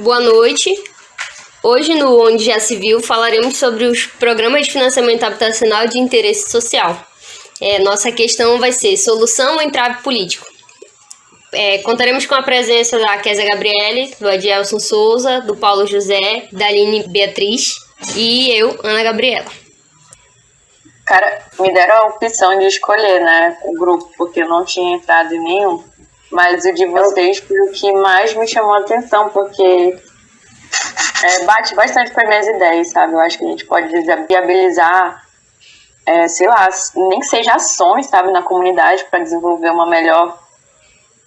Boa noite. Hoje no Onde Já Se Viu falaremos sobre os programas de financiamento habitacional de interesse social. Nossa questão vai ser solução ou entrave político. Contaremos com a presença da Kézia Gabriele, do Adielson Souza, do Paulo José, da Aline Beatriz e eu, Ana Gabriela. Cara, me deram a opção de escolher, né, o grupo, porque eu não tinha entrado em nenhum, mas o de vocês foi o que mais me chamou a atenção, porque bate bastante com as minhas ideias, sabe? Eu acho que a gente pode viabilizar, sei lá, nem que seja ações, sabe, na comunidade para desenvolver uma melhor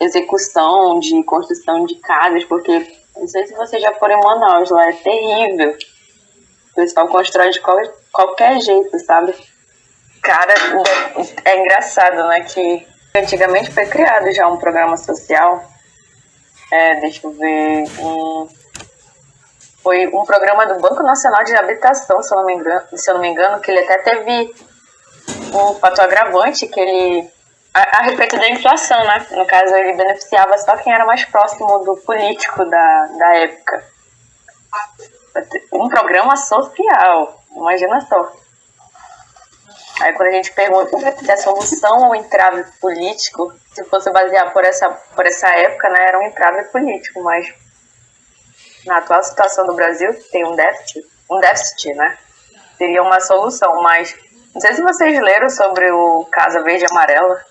execução de construção de casas, porque não sei se vocês já foram em Manaus, lá é terrível. O pessoal constrói de qualquer jeito, sabe? Cara, é engraçado, né, que antigamente foi criado já um programa social, deixa eu ver, foi um programa do Banco Nacional de Habitação, se eu não me engano, que ele até teve um fator agravante, que ele, a respeito da inflação, né, no caso ele beneficiava só quem era mais próximo do político da época. Um programa social, imagina só. Aí quando a gente pergunta se é solução ou entrave político, se fosse basear por essa época, né, era um entrave político, mas na atual situação do Brasil tem um déficit, né, seria uma solução, mas não sei se vocês leram sobre o Casa Verde e Amarela,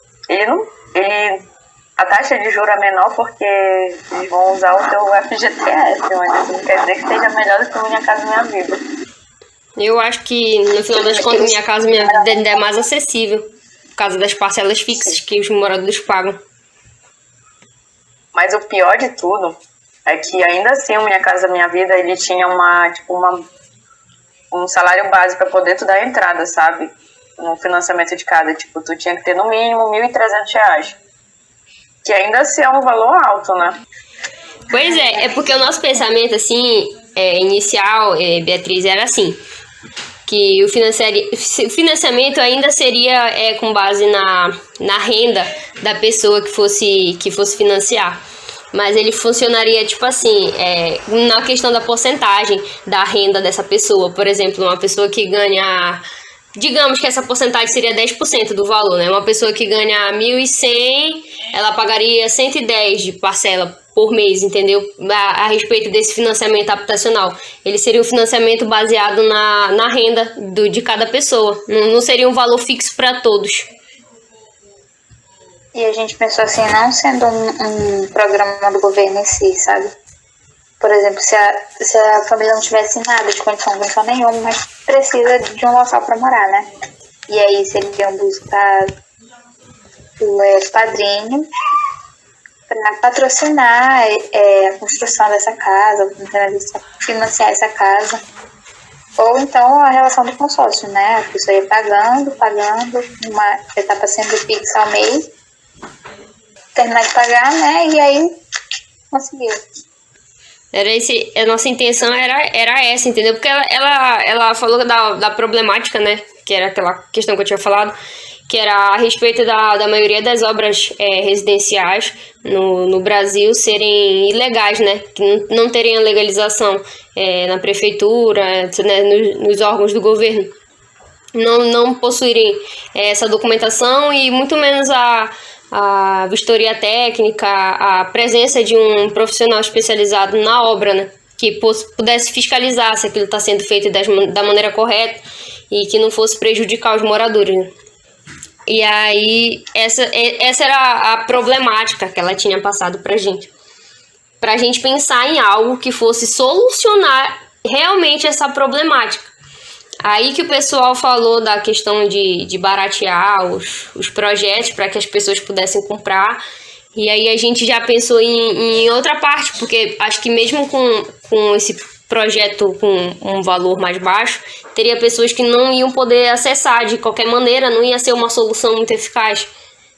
a taxa de juros é menor porque eles vão usar o seu FGTS, mas isso não quer dizer que seja melhor do que o Minha Casa Minha Vida. Eu acho que, no final das contas, Minha Casa Minha Vida ainda é mais acessível, por causa das parcelas fixas que os moradores pagam. Mas o pior de tudo é que, ainda assim, o Minha Casa Minha Vida, ele tinha um salário base para poder tu dar entrada, sabe? No financiamento de casa. Tipo, tu tinha que ter, no mínimo, R$1.300. Que ainda assim é um valor alto, né? Pois é porque o nosso pensamento, assim, inicial, Beatriz, era assim, que o financiamento ainda seria com base na renda da pessoa que fosse financiar. Mas ele funcionaria, tipo assim, na questão da porcentagem da renda dessa pessoa. Por exemplo, uma pessoa que ganha... Digamos que essa porcentagem seria 10% do valor, né? Uma pessoa que ganha 1.100, ela pagaria 110 de parcela por mês, entendeu? A respeito desse financiamento habitacional. Ele seria um financiamento baseado na renda de cada pessoa. Não seria um valor fixo para todos. E a gente pensou assim, não sendo um programa do governo em si, sabe? Por exemplo, se a família não tivesse nada de condição nenhuma, mas precisa de um local para morar, né? E aí seriam buscar o padrinho para patrocinar a construção dessa casa, financiar essa casa. Ou então a relação do consórcio, né? A pessoa ia pagando, uma etapa sendo fixa ao mês, terminar de pagar, né? E aí conseguiu. A nossa intenção era essa, entendeu? Porque ela falou da problemática, né? Que era aquela questão que eu tinha falado, que era a respeito da maioria das obras residenciais no Brasil serem ilegais, né? Que não terem a legalização na prefeitura, né? Nos órgãos do governo. Não possuírem essa documentação e muito menos a vistoria técnica, a presença de um profissional especializado na obra, né, que pudesse fiscalizar se aquilo está sendo feito da maneira correta e que não fosse prejudicar os moradores, né. E aí, essa era a problemática que ela tinha passado pra gente pensar em algo que fosse solucionar realmente essa problemática. Aí que o pessoal falou da questão de baratear os projetos para que as pessoas pudessem comprar. E aí a gente já pensou em outra parte, porque acho que mesmo com esse projeto com um valor mais baixo, teria pessoas que não iam poder acessar de qualquer maneira, não ia ser uma solução muito eficaz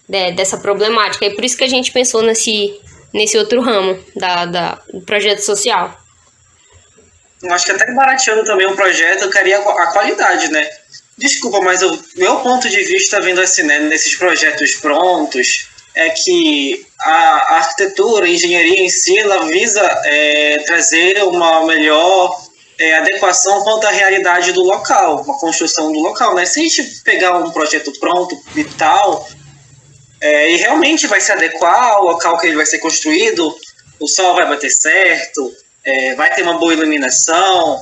dessa problemática. É por isso que a gente pensou nesse outro ramo do projeto social. Eu acho que até barateando também o projeto, eu queria a qualidade, né? Desculpa, mas o meu ponto de vista vendo assim, né, nesses projetos prontos, é que a arquitetura, a engenharia em si, ela visa trazer uma melhor adequação quanto à realidade do local, uma construção do local, né? Se a gente pegar um projeto pronto e tal, e realmente vai se adequar ao local que ele vai ser construído, o sol vai bater certo, vai ter uma boa iluminação,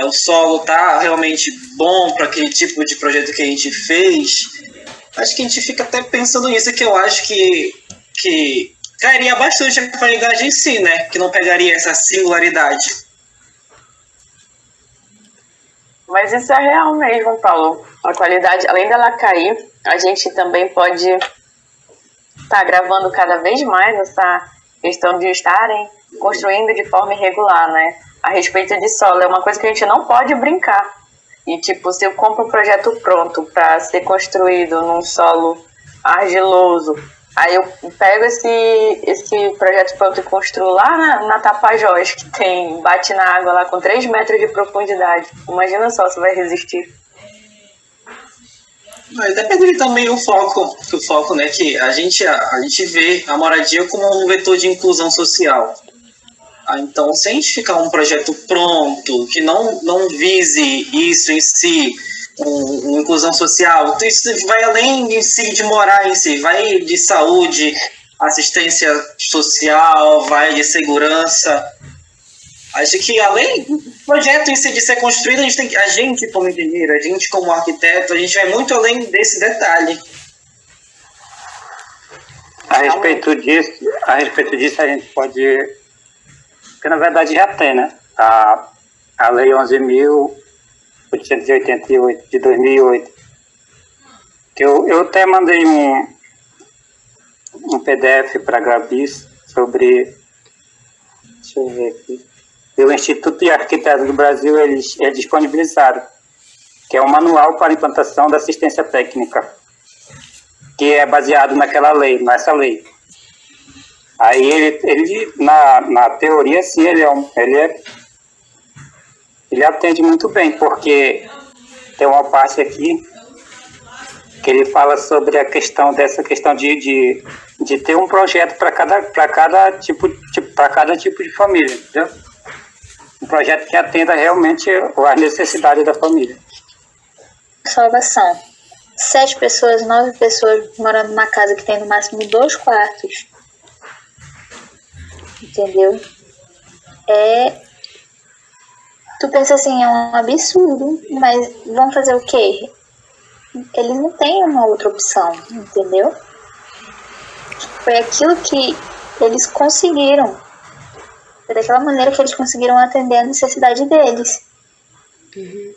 o solo tá realmente bom para aquele tipo de projeto que a gente fez. Acho que a gente fica até pensando nisso, que eu acho que cairia bastante a qualidade em si, né? Que não pegaria essa singularidade. Mas isso é real mesmo, Paulo. A qualidade, além dela cair, a gente também pode estar gravando cada vez mais essa questão de estarem construindo de forma irregular, né? A respeito de solo, é uma coisa que a gente não pode brincar. E, tipo, se eu compro um projeto pronto para ser construído num solo argiloso, aí eu pego esse projeto pronto e construo lá na Tapajós, que bate na água lá com 3 metros de profundidade. Imagina só se vai resistir. Mas depende também do foco, né? Que a gente vê a moradia como um vetor de inclusão social. Então, se a gente ficar um projeto pronto, que não vise isso em si, uma inclusão social, isso vai além em si de morar em si, vai de saúde, assistência social, vai de segurança. Acho que além do projeto em si de ser construído, a gente como engenheiro, a gente como arquiteto, a gente vai muito além desse detalhe. A respeito disso, a gente pode... Porque, na verdade, já tem, né? A Lei 11.888, de 2008. Eu até mandei um PDF para a Gabis sobre... Deixa eu ver aqui. O Instituto de Arquitetos do Brasil, eles disponibilizaram, que é um manual para implantação da assistência técnica, que é baseado naquela lei, nessa lei. Aí ele na teoria, sim, ele atende muito bem, porque tem uma parte aqui que ele fala sobre a questão de ter um projeto para cada tipo de família, entendeu? Um projeto que atenda realmente às necessidades da família. Salvação. 7 pessoas, 9 pessoas morando numa casa que tem no máximo 2 quartos. Entendeu? Tu pensa assim, é um absurdo, mas vão fazer o quê? Eles não têm uma outra opção, entendeu? Foi aquilo que eles conseguiram. Foi daquela maneira que eles conseguiram atender a necessidade deles. Uhum.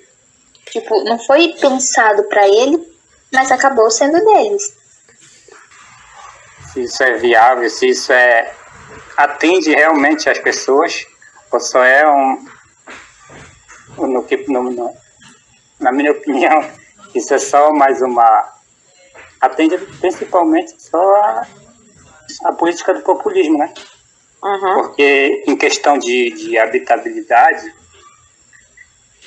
Tipo, não foi pensado pra ele, mas acabou sendo deles. Se isso é viável, se isso atende realmente às pessoas, ou só é na minha opinião, isso é só mais atende principalmente só a política do populismo, né? Uhum. Porque em questão de habitabilidade,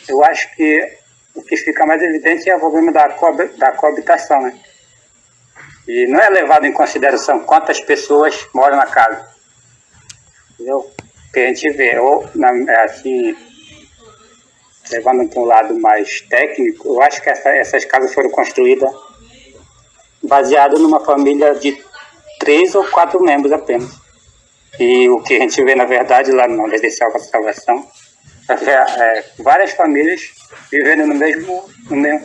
eu acho que o que fica mais evidente é o problema da coabitação, né? E não é levado em consideração quantas pessoas moram na casa. Entendeu? Que a gente vê, assim, levando para um lado mais técnico, eu acho que essas casas foram construídas baseadas numa família de 3 ou 4 membros apenas. E o que a gente vê, na verdade, lá no Residencial Salvação, várias famílias vivendo no mesmo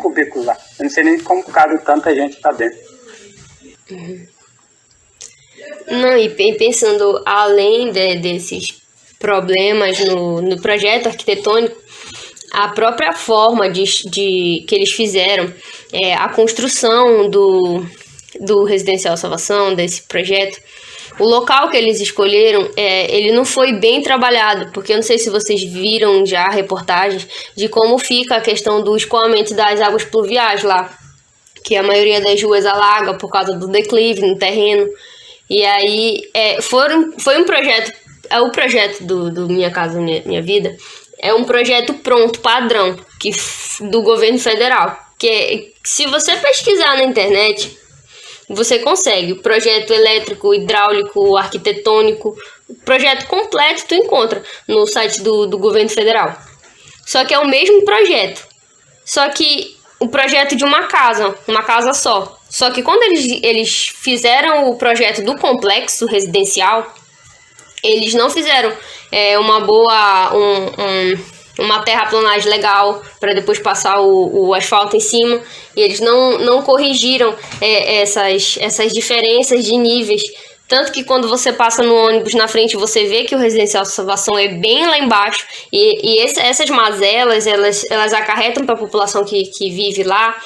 cubículo lá. Eu não sei nem como cabe tanta gente está dentro. Uhum. Não, e pensando além desses problemas no projeto arquitetônico, a própria forma que eles fizeram, a construção do Residencial Salvação, desse projeto, o local que eles escolheram, ele não foi bem trabalhado, porque eu não sei se vocês viram já reportagens de como fica a questão do escoamento das águas pluviais lá, que a maioria das ruas alaga por causa do declive no terreno. E aí, foi um projeto, o projeto do Minha Casa Minha Vida, é um projeto pronto, padrão, do governo federal. Que se você pesquisar na internet, você consegue. O projeto elétrico, hidráulico, arquitetônico, o projeto completo tu encontra no site do governo federal. Só que é o mesmo projeto. Só que o projeto de uma casa só. Só que quando eles fizeram o projeto do complexo residencial, eles não fizeram uma terraplanagem legal para depois passar o asfalto em cima. E eles não corrigiram essas diferenças de níveis. Tanto que quando você passa no ônibus na frente, você vê que o residencial de Salvação é bem lá embaixo. E essas mazelas, elas acarretam para a população que vive lá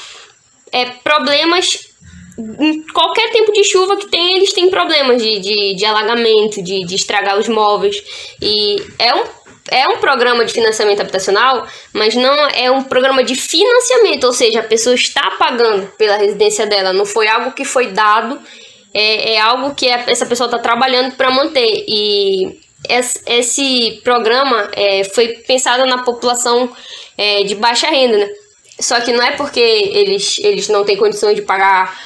problemas. Em qualquer tempo de chuva que tem, eles têm problemas de alagamento, de estragar os móveis. E é um programa de financiamento habitacional, mas não é um programa de financiamento, ou seja, a pessoa está pagando pela residência dela, não foi algo que foi dado, é algo que essa pessoa está trabalhando para manter. E esse programa foi pensado na população de baixa renda, né? Só que não é porque eles não têm condições de pagar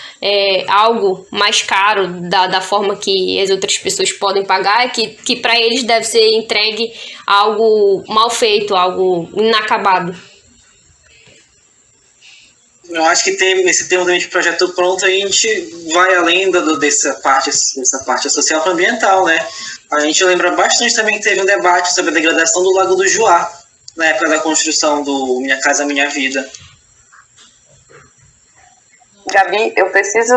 algo mais caro da forma que as outras pessoas podem pagar, que para eles deve ser entregue algo mal feito, algo inacabado. Eu acho que esse termo também de projeto pronto, a gente vai além dessa parte social para ambiental, né? A gente lembra bastante também que teve um debate sobre a degradação do Lago do Juá, na época da construção do Minha Casa Minha Vida. Gabi, eu preciso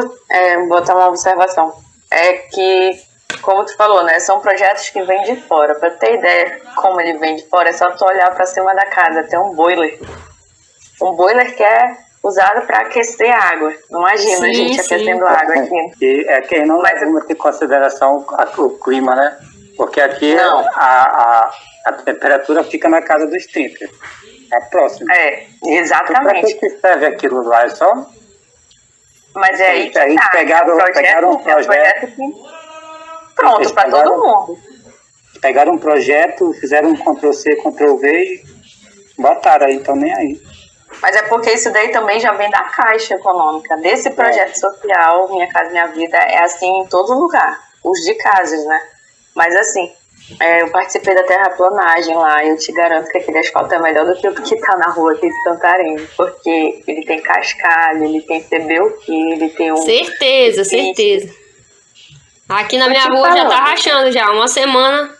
botar uma observação. É que, como tu falou, né, são projetos que vêm de fora. Para ter ideia como ele vem de fora, é só tu olhar para cima da casa, tem um boiler. Um boiler que é usado para aquecer água. Imagina a gente aquecendo água aqui. E quem não leva em consideração o clima, né? Porque aqui a temperatura fica na casa dos 30. A próxima. Exatamente. Para que serve aquilo lá? É só... Mas é aí que a gente pegaram um projeto pronto para todo mundo. Pegaram um projeto, fizeram um Ctrl-C, Ctrl-V e botaram aí, então nem aí. Mas é porque isso daí também já vem da Caixa Econômica. Desse projeto social, Minha Casa Minha Vida, é assim em todo lugar. Os de casas, né? Mas assim, eu participei da terraplanagem lá, eu te garanto que aquele asfalto é melhor do que o que tá na rua aqui de Santarém, porque ele tem cascalho, ele tem CBUQ, ele tem um... Certeza. Aqui na minha rua já tá rachando já, uma semana.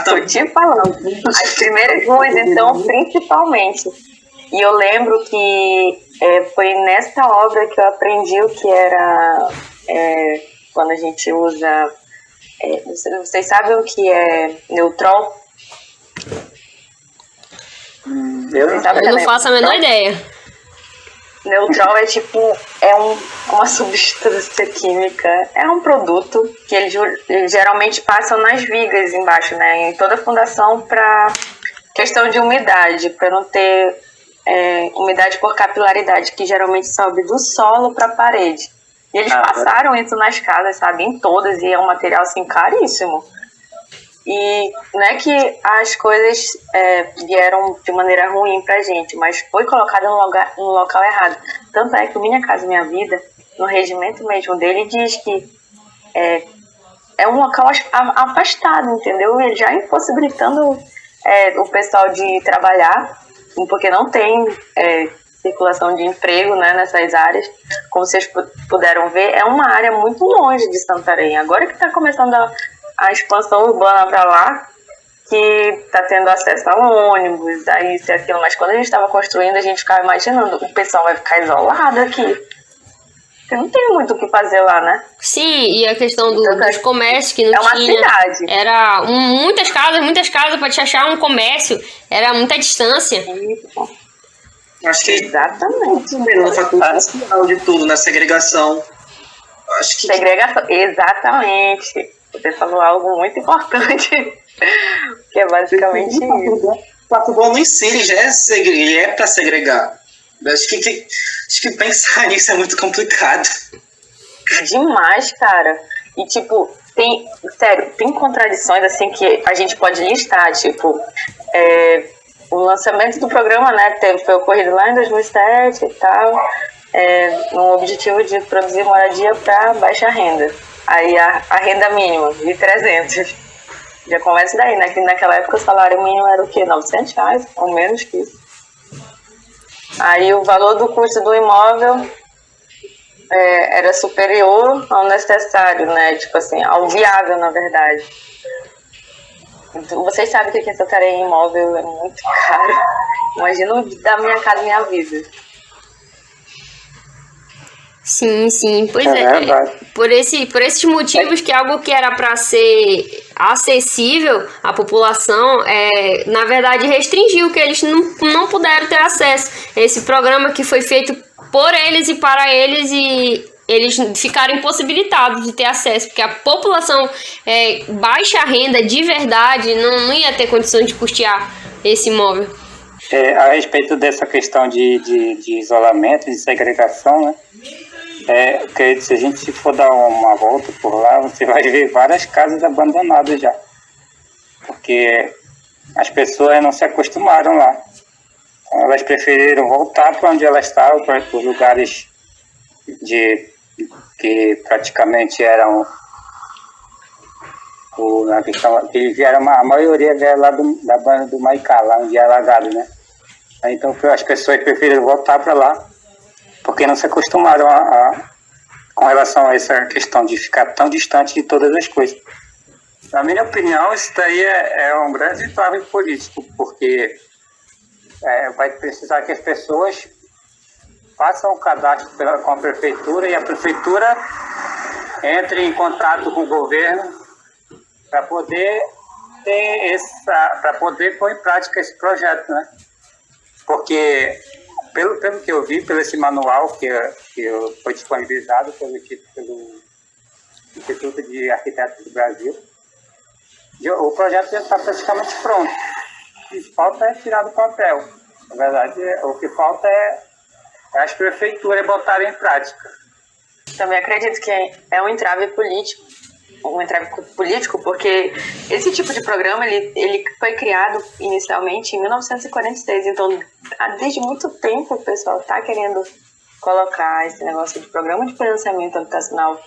Tô te falando. As primeiras ruas, então, principalmente. E eu lembro que foi nessa obra que eu aprendi o que era quando a gente usa... vocês sabem o que é neutrol? Eu não faço a menor ideia. Neutrol é tipo, uma substância química, é um produto que eles geralmente passam nas vigas embaixo, né? Em toda a fundação para questão de umidade, para não ter umidade por capilaridade, que geralmente sobe do solo para a parede. E eles passaram isso nas casas, sabe? Em todas, e é um material, assim, caríssimo. E não é que as coisas vieram de maneira ruim pra gente, mas foi colocado no local errado. Tanto é que o Minha Casa Minha Vida, no regimento mesmo dele, diz que é um local afastado, entendeu? Ele já impossibilitando o pessoal de trabalhar, porque não tem... circulação de emprego, né, nessas áreas. Como vocês puderam ver, é uma área muito longe de Santarém. Agora que está começando a expansão urbana para lá, que está tendo acesso a ônibus, a isso e aquilo, mas quando a gente estava construindo, a gente ficava imaginando, o pessoal vai ficar isolado aqui. Porque não tem muito o que fazer lá, né? Sim, e a questão dos comércios que não tinha. É uma cidade. Era muitas casas para te achar um comércio, era muita distância. Acho que exatamente. No fator social de tudo, na segregação. Acho que... Segregação, exatamente. Você falou algo muito importante, que é basicamente isso. O patrimônio em si, ele é para segregar. Acho que pensar nisso é muito complicado. Demais, cara. E, tipo, tem contradições, assim, que a gente pode listar, tipo... o lançamento do programa, né, foi ocorrido lá em 2007 e tal. no objetivo de produzir moradia para baixa renda. Aí a renda mínima, de 300. Já começa daí, né? Que naquela época o salário mínimo era o quê? R$900, ou menos que isso. Aí o valor do custo do imóvel era superior ao necessário, né? Tipo assim, ao viável, na verdade. Então, vocês sabem que aqui em Santarém imóvel é muito caro. Imagina o da minha casa, minha vida. Sim, pois verdade. por esses motivos que algo que era para ser acessível à população, na verdade restringiu, que eles não puderam ter acesso a esse programa que foi feito por eles e para eles, e eles ficaram impossibilitados de ter acesso, porque a população baixa renda de verdade não ia ter condições de custear esse imóvel. A respeito dessa questão de isolamento, de segregação, né? Porque se a gente for dar uma volta por lá, você vai ver várias casas abandonadas já. Porque as pessoas não se acostumaram lá. Então, elas preferiram voltar para onde elas estavam, para os lugares que praticamente eram na questão, eles vieram, a maioria veio lá da banda do Maicá, lá onde é alagado, né? Então as pessoas preferiram voltar para lá, porque não se acostumaram com relação a essa questão de ficar tão distante de todas as coisas. Na minha opinião, isso daí é um grande entrave político, porque vai precisar que as pessoas façam o cadastro com a prefeitura e a prefeitura entre em contato com o governo para poder pôr em prática esse projeto, né? Porque pelo que eu vi, pelo esse manual que foi disponibilizado pelo Instituto de Arquitetos do Brasil, o projeto já está praticamente pronto. O que falta é tirar do papel. Na verdade, o que falta é as prefeituras botarem em prática. Também acredito que é um entrave político, porque esse tipo de programa ele foi criado inicialmente em 1946, então desde muito tempo o pessoal está querendo colocar esse negócio de programa de financiamento habitacional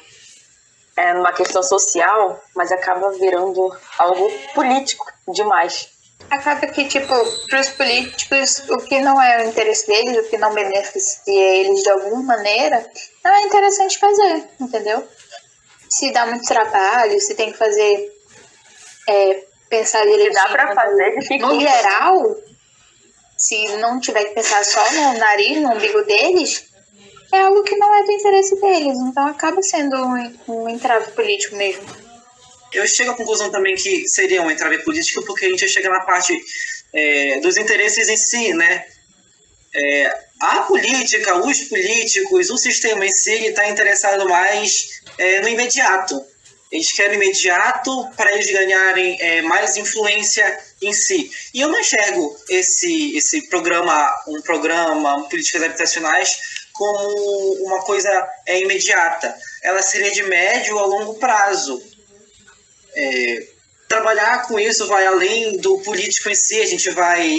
numa questão social, mas acaba virando algo político demais. Acaba que, para os políticos, o que não é o interesse deles, o que não beneficia eles de alguma maneira, não é interessante fazer, entendeu? Se dá muito trabalho, se tem que fazer, pensar direitinho. Dá para fazer, no geral, se não tiver que pensar só no nariz, no umbigo deles, é algo que não é do interesse deles. Então acaba sendo um entrave político mesmo. Eu chego à conclusão também que seria um entrave político, porque a gente chega na parte dos interesses em si, né? A política, os políticos, o sistema em si está interessado mais no imediato. Eles querem o imediato para eles ganharem mais influência em si. E eu não enxergo esse programa, políticas habitacionais, como uma coisa imediata. Ela seria de médio a longo prazo. Trabalhar com isso vai além do político em si, a gente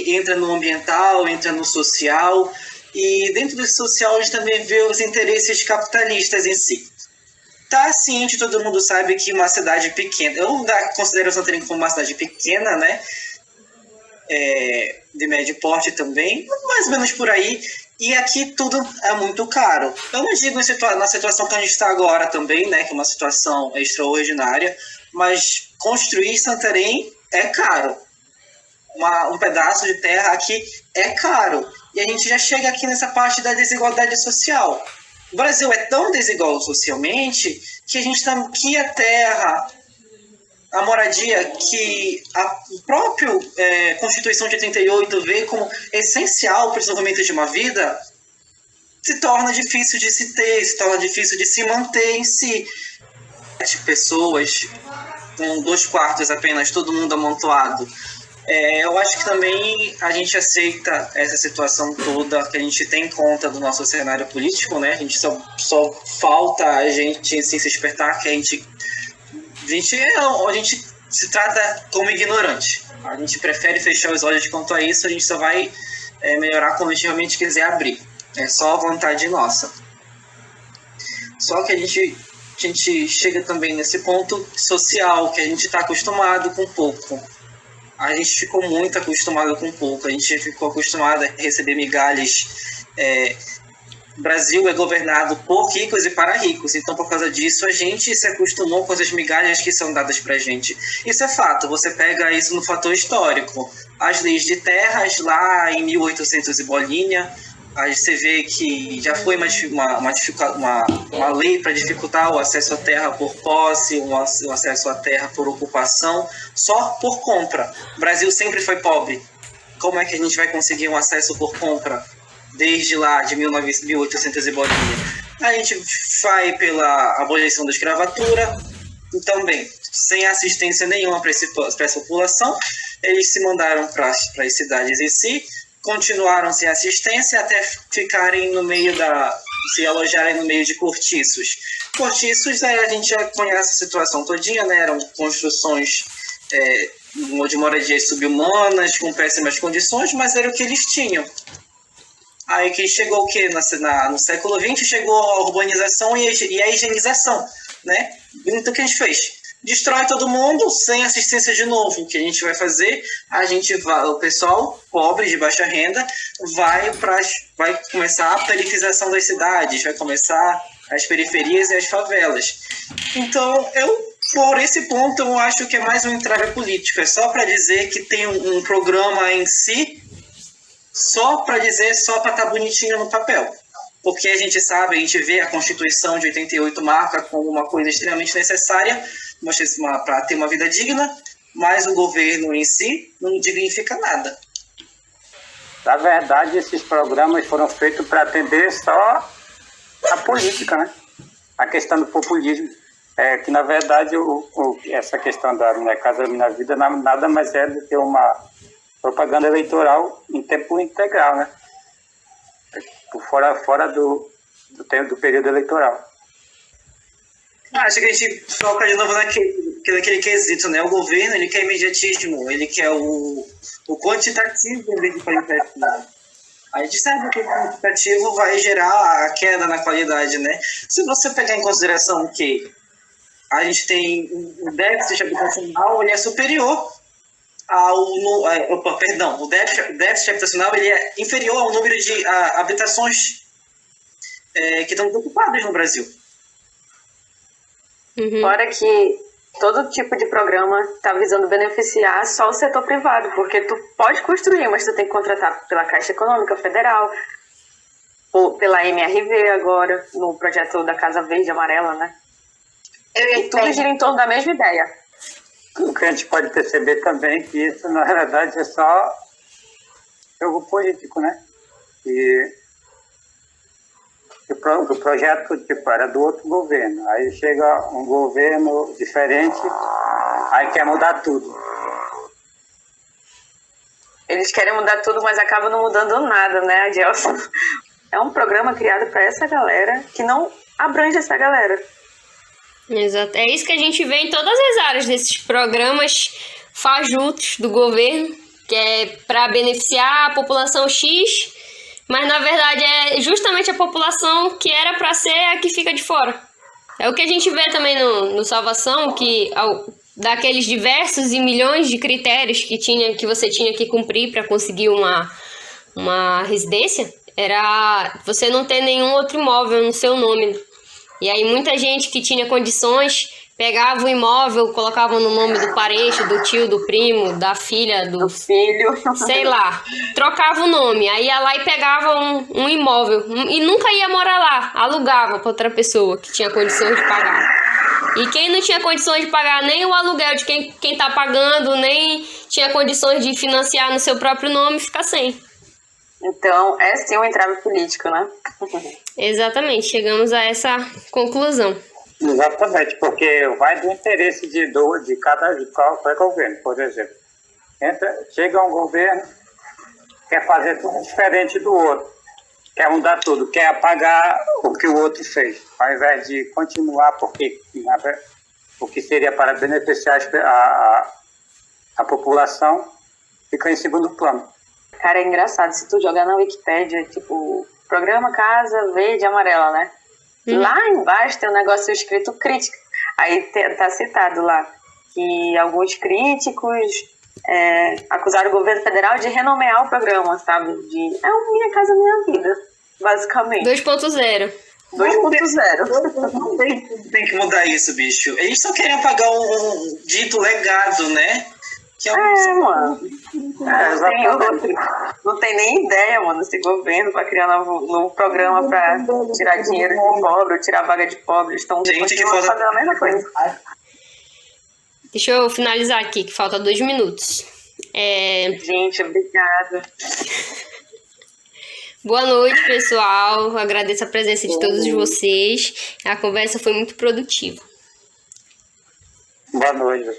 entra no ambiental, entra no social, e dentro do social a gente também vê os interesses capitalistas em si. Tá ciente, todo mundo sabe que uma cidade pequena, eu considero Santarém como uma cidade pequena, né? De médio porte também, mais ou menos por aí, e aqui tudo é muito caro. Eu não digo na situação que a gente está agora também, né? Que é uma situação extraordinária, mas construir Santarém é caro. Um pedaço de terra aqui é caro. E a gente já chega aqui nessa parte da desigualdade social. O Brasil é tão desigual socialmente que a gente está aqui a terra, a moradia, que a própria Constituição de 88 vê como essencial para o desenvolvimento de uma vida, se torna difícil de se ter, se torna difícil de se manter em si. As pessoas com 2 quartos apenas, todo mundo amontoado. Eu acho que também a gente aceita essa situação toda que a gente tem em conta do nosso cenário político, né? A gente só falta a gente se despertar que a gente se trata como ignorante. A gente prefere fechar os olhos quanto a isso, a gente só vai melhorar quando a gente realmente quiser abrir. É só vontade nossa. Só que a gente chega também nesse ponto social, que a gente está acostumado com pouco. A gente ficou muito acostumado com pouco. A gente ficou acostumado a receber migalhas. O Brasil é governado por ricos e para ricos. Então, por causa disso, a gente se acostumou com as migalhas que são dadas para a gente. Isso é fato. Você pega isso no fator histórico. As leis de terras, lá em 1800 e bolinha, aí você vê que já foi uma lei para dificultar o acesso à terra por posse, o acesso à terra por ocupação, só por compra. O Brasil sempre foi pobre. Como é que a gente vai conseguir um acesso por compra desde lá de 1800 e bolinha? A gente vai pela abolição da escravatura, e também sem assistência nenhuma para essa população. Eles se mandaram para as cidades em si, continuaram sem assistência até ficarem no meio se alojarem no meio de cortiços. Cortiços, a gente já conhece a situação todinha, né? Eram construções de moradias subhumanas, com péssimas condições, mas era o que eles tinham. Aí que chegou o quê? No século XX chegou a urbanização e a higienização, né? Então o que a gente fez? Destrói todo mundo sem assistência de novo. O que a gente vai fazer? O pessoal pobre de baixa renda vai começar a perifização das cidades, vai começar as periferias e as favelas. Então, por esse ponto, eu acho que é mais um entrave político. É só para dizer que tem um programa em si, só para estar bonitinho no papel. Porque a gente sabe, a gente vê a Constituição de 88 marca como uma coisa extremamente necessária para ter uma vida digna, mas o governo em si não dignifica nada. Na verdade, esses programas foram feitos para atender só a política, né? A questão do populismo. Que, na verdade, essa questão da Minha Casa Minha Vida nada mais é do que uma propaganda eleitoral em tempo integral, né? Fora do período eleitoral. Acho que a gente foca de novo naquele quesito, né? O governo, ele quer imediatismo, ele quer o quantitativo em vez de qualitativo. A gente sabe que o quantitativo vai gerar a queda na qualidade, né? Se você pegar em consideração que a gente tem o déficit habitacional, ele é superior o déficit habitacional, ele é inferior ao número de habitações que estão ocupadas no Brasil. Uhum. Fora que todo tipo de programa está visando beneficiar só o setor privado, porque tu pode construir, mas tu tem que contratar pela Caixa Econômica Federal, ou pela MRV agora, no projeto da Casa Verde e Amarela, né? E tudo gira em torno da mesma ideia. O que a gente pode perceber também que isso, na verdade, é só jogo político, né? E o projeto era do outro governo. Aí chega um governo diferente, aí quer mudar tudo. Eles querem mudar tudo, mas acabam não mudando nada, né, Adelson? É um programa criado para essa galera que não abrange essa galera. Exato. É isso que a gente vê em todas as áreas desses programas fajutos do governo, que é para beneficiar a população X, mas na verdade é justamente a população que era para ser a que fica de fora. É o que a gente vê também no Salvação, que daqueles diversos e milhões de critérios que você tinha que cumprir para conseguir uma residência, era você não ter nenhum outro imóvel no seu nome. E aí muita gente que tinha condições pegava o imóvel, colocava no nome do parente, do tio, do primo, da filha, do filho, sei lá, trocava o nome, aí ia lá e pegava um imóvel e nunca ia morar lá, alugava para outra pessoa que tinha condições de pagar. E quem não tinha condições de pagar nem o aluguel de quem tá pagando, nem tinha condições de financiar no seu próprio nome, fica sem. Então, é sim um entrave político, né? Exatamente, chegamos a essa conclusão. Exatamente, porque vai do interesse de qualquer governo, por exemplo. Chega um governo, quer fazer tudo diferente do outro, quer mudar tudo, quer apagar o que o outro fez, ao invés de continuar, porque o que seria para beneficiar a população fica em segundo plano. Cara, é engraçado, se tu jogar na Wikipédia, tipo, programa Casa Verde e Amarela, né? Lá embaixo tem um negócio escrito crítica. Aí tá citado lá que alguns críticos acusaram o governo federal de renomear o programa, sabe? É o Minha Casa Minha Vida, basicamente. 2.0. 2.0. Tem que mudar isso, bicho. Eles só querem apagar um dito legado, né? Que mano. Não tem nem ideia, mano, esse governo pra criar novo programa pra tirar dinheiro de pobre, tirar vaga de pobre. Eles estão fazendo a mesma coisa. Deixa eu finalizar aqui, que falta 2 minutos. Gente, obrigada. Boa noite, pessoal. Agradeço a presença de todos vocês. A conversa foi muito produtiva. Boa noite.